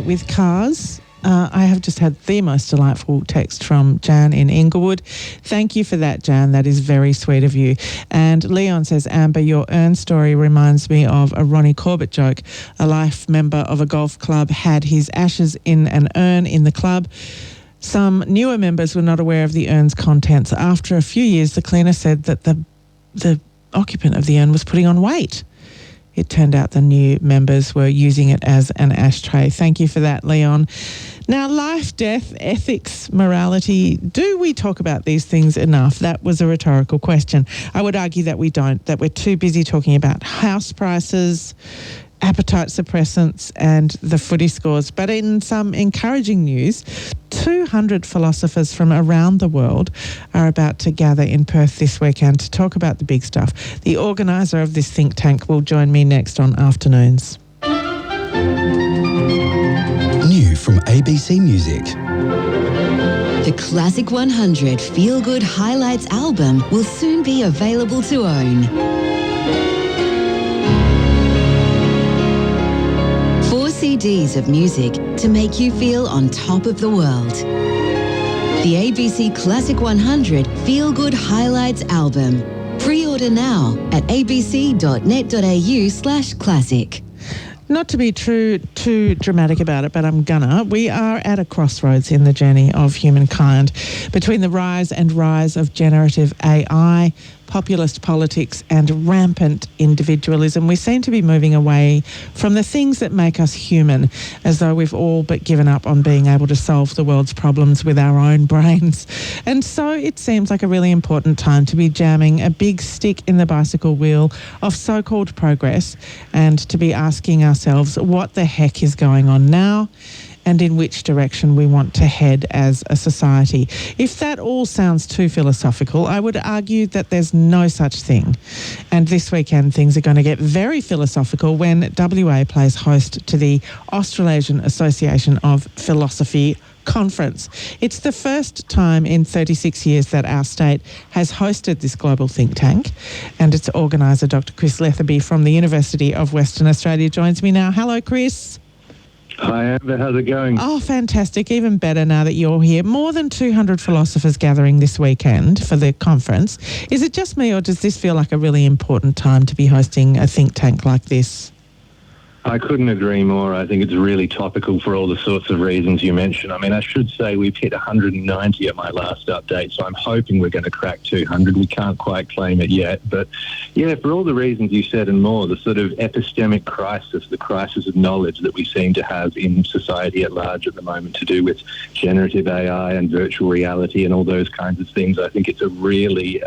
with cars. I have just had the most delightful text from Jan in Inglewood. Thank you for that, Jan. That is very sweet of you. And Leon says, Amber, your urn story reminds me of a Ronnie Corbett joke. A life member of a golf club had his ashes in an urn in the club. Some newer members were not aware of the urn's contents. After a few years, the cleaner said that the occupant of the urn was putting on weight. It turned out the new members were using it as an ashtray. Thank you for that, Leon. Now, life, death, ethics, morality, do we talk about these things enough? That was a rhetorical question. I would argue that we don't, that we're too busy talking about house prices, appetite suppressants and the footy scores. But in some encouraging news, 200 philosophers from around the world are about to gather in Perth this weekend to talk about the big stuff. The organiser of this think tank will join me next on Afternoons. New from ABC Music. The Classic 100 Feel Good Highlights album will soon be available to own. 4 CDs of music to make you feel on top of the world. The ABC Classic 100 Feel Good Highlights album. Pre-order now at abc.net.au/classic. Not to be too dramatic about it, but I'm gonna. We are at a crossroads in the journey of humankind between the rise of generative AI, populist politics and rampant individualism. We seem to be moving away from the things that make us human, as though we've all but given up on being able to solve the world's problems with our own brains. And so it seems like a really important time to be jamming a big stick in the bicycle wheel of so-called progress and to be asking ourselves what the heck is going on now and in which direction we want to head as a society. If that all sounds too philosophical, I would argue that there's no such thing. And this weekend, things are going to get very philosophical when WA plays host to the Australasian Association of Philosophy Conference. It's the first time in 36 years that our state has hosted this global think tank, and its organiser, Dr. Chris Letherby from the University of Western Australia, joins me now. Hello, Chris. Hi, Amber. How's it going? Oh, fantastic. Even better now that you're here. More than 200 philosophers gathering this weekend for the conference. Is it just me, or does this feel like a really important time to be hosting a think tank like this? I couldn't agree more. I think it's really topical for all the sorts of reasons you mentioned. I mean, I should say we've hit 190 at my last update, so I'm hoping we're going to crack 200. We can't quite claim it yet. But, yeah, for all the reasons you said and more, the sort of epistemic crisis, the crisis of knowledge that we seem to have in society at large at the moment to do with generative AI and virtual reality and all those kinds of things, I think it's a really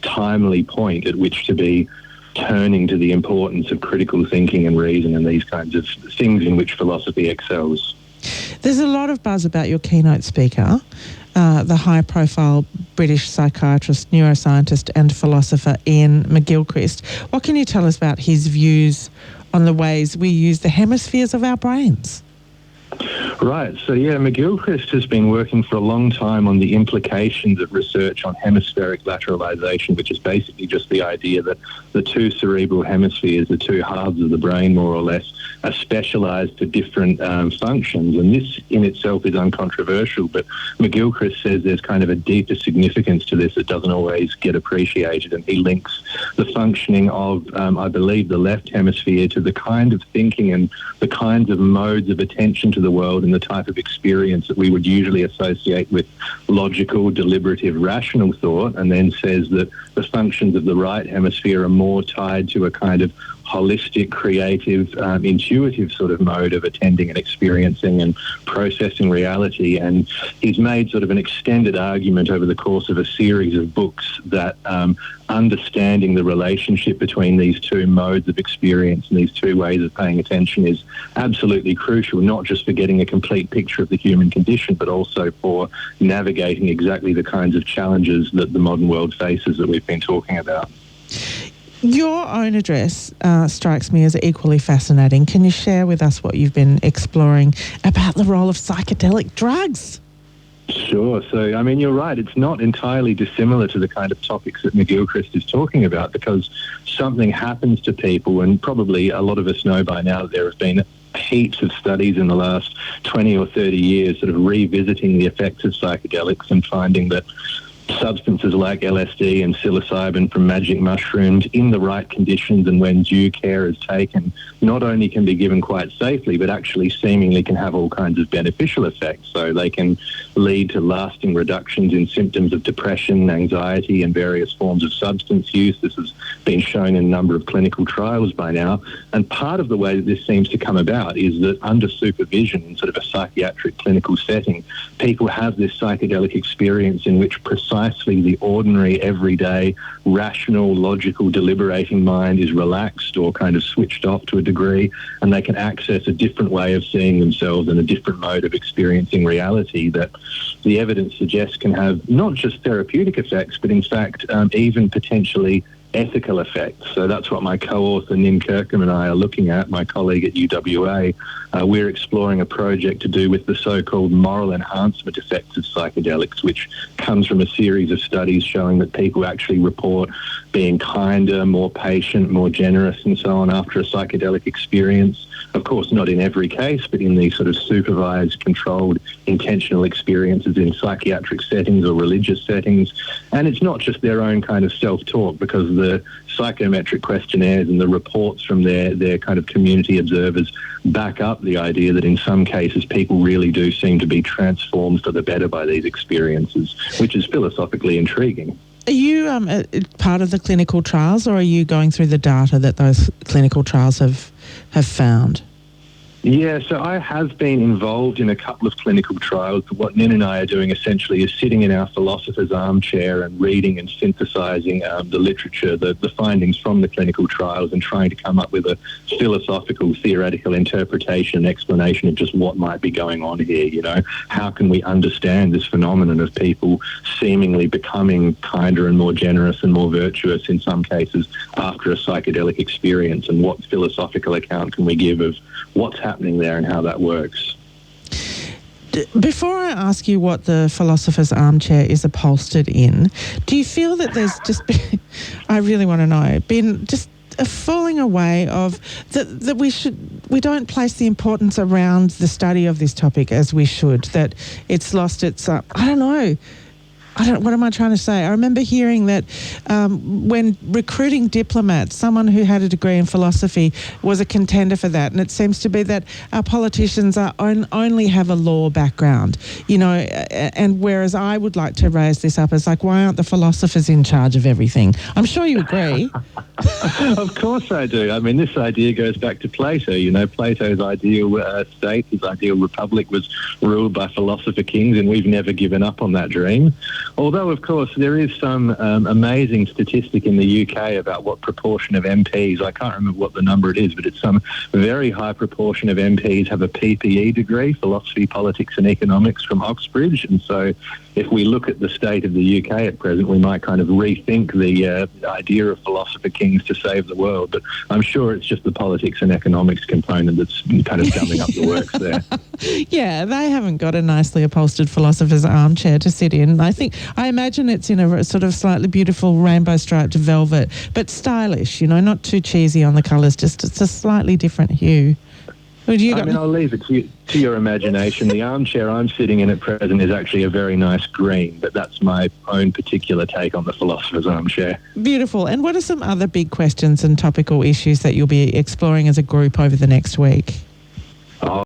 timely point at which to be turning to the importance of critical thinking and reason and these kinds of things in which philosophy excels. There's a lot of buzz about your keynote speaker, the high-profile British psychiatrist, neuroscientist and philosopher Ian McGilchrist. What can you tell us about his views on the ways we use the hemispheres of our brains? Right. So, yeah, McGilchrist has been working for a long time on the implications of research on hemispheric lateralization, which is basically just the idea that the two cerebral hemispheres, the two halves of the brain, more or less, are specialized for different functions. And this in itself is uncontroversial, but McGilchrist says there's kind of a deeper significance to this that doesn't always get appreciated. And he links the functioning of, I believe, the left hemisphere to the kind of thinking and the kinds of modes of attention to the world and the type of experience that we would usually associate with logical, deliberative, rational thought, and then says that the functions of the right hemisphere are more tied to a kind of holistic, creative, intuitive sort of mode of attending and experiencing and processing reality. And he's made sort of an extended argument over the course of a series of books that understanding the relationship between these two modes of experience and these two ways of paying attention is absolutely crucial, not just for getting a complete picture of the human condition, but also for navigating exactly the kinds of challenges that the modern world faces that we've been talking about. Your own address strikes me as equally fascinating. Can you share with us what you've been exploring about the role of psychedelic drugs? Sure. So, I mean, you're right. It's not entirely dissimilar to the kind of topics that McGilchrist is talking about, because something happens to people, and probably a lot of us know by now that there have been heaps of studies in the last 20 or 30 years sort of revisiting the effects of psychedelics and finding that substances like LSD and psilocybin from magic mushrooms in the right conditions and when due care is taken not only can be given quite safely but actually seemingly can have all kinds of beneficial effects. So they can lead to lasting reductions in symptoms of depression, anxiety and various forms of substance use. This has been shown in a number of clinical trials by now, and part of the way that this seems to come about is that under supervision in sort of a psychiatric clinical setting, people have this psychedelic experience in which precisely the ordinary, everyday, rational, logical, deliberating mind is relaxed or kind of switched off to a degree, and they can access a different way of seeing themselves and a different mode of experiencing reality that the evidence suggests can have not just therapeutic effects, but in fact even potentially ethical effects. So that's what my co-author Nim Kirkham and I are looking at, my colleague at UWA. We're exploring a project to do with the so-called moral enhancement effects of psychedelics, which comes from a series of studies showing that people actually report being kinder, more patient, more generous and so on after a psychedelic experience. Of course, not in every case, but in these sort of supervised, controlled, intentional experiences in psychiatric settings or religious settings. And it's not just their own kind of self-talk, because the psychometric questionnaires and the reports from their kind of community observers back up the idea that in some cases people really do seem to be transformed for the better by these experiences, which is philosophically intriguing. Are you part of the clinical trials, or are you going through the data that those clinical trials have found? Yeah, so I have been involved in a couple of clinical trials. What Nin and I are doing essentially is sitting in our philosopher's armchair and reading and synthesising the literature, the findings from the clinical trials, and trying to come up with a philosophical, theoretical interpretation and explanation of just what might be going on here. You know, how can we understand this phenomenon of people seemingly becoming kinder and more generous and more virtuous in some cases after a psychedelic experience, and what philosophical account can we give of what's happening there and how that works. Before I ask you what the philosopher's armchair is upholstered in, do you feel that there's just been, I really want to know, been just a falling away of that we don't place the importance around the study of this topic as we should, that it's lost its, what am I trying to say? I remember hearing that when recruiting diplomats, someone who had a degree in philosophy was a contender for that. And it seems to be that our politicians only have a law background, you know, and whereas I would like to raise this up as like, why aren't the philosophers in charge of everything? I'm sure you agree. Of course I do. I mean, this idea goes back to Plato. You know, Plato's ideal state, his ideal republic, was ruled by philosopher kings, and we've never given up on that dream. Although, of course, there is some amazing statistic in the UK about what proportion of MPs, I can't remember what the number it is, but it's some very high proportion of MPs have a PPE degree, philosophy, politics and economics, from Oxbridge. And so if we look at the state of the UK at present, we might kind of rethink the idea of philosopher kings to save the world. But I'm sure it's just the politics and economics component that's kind of gumming up the works there. Yeah, they haven't got a nicely upholstered philosopher's armchair to sit in. I imagine it's in a sort of slightly beautiful rainbow striped velvet, but stylish, you know, not too cheesy on the colours, just it's a slightly different hue. I'll leave it to your imagination. The armchair I'm sitting in at present is actually a very nice green, but that's my own particular take on the philosopher's armchair. Beautiful. And what are some other big questions and topical issues that you'll be exploring as a group over the next week?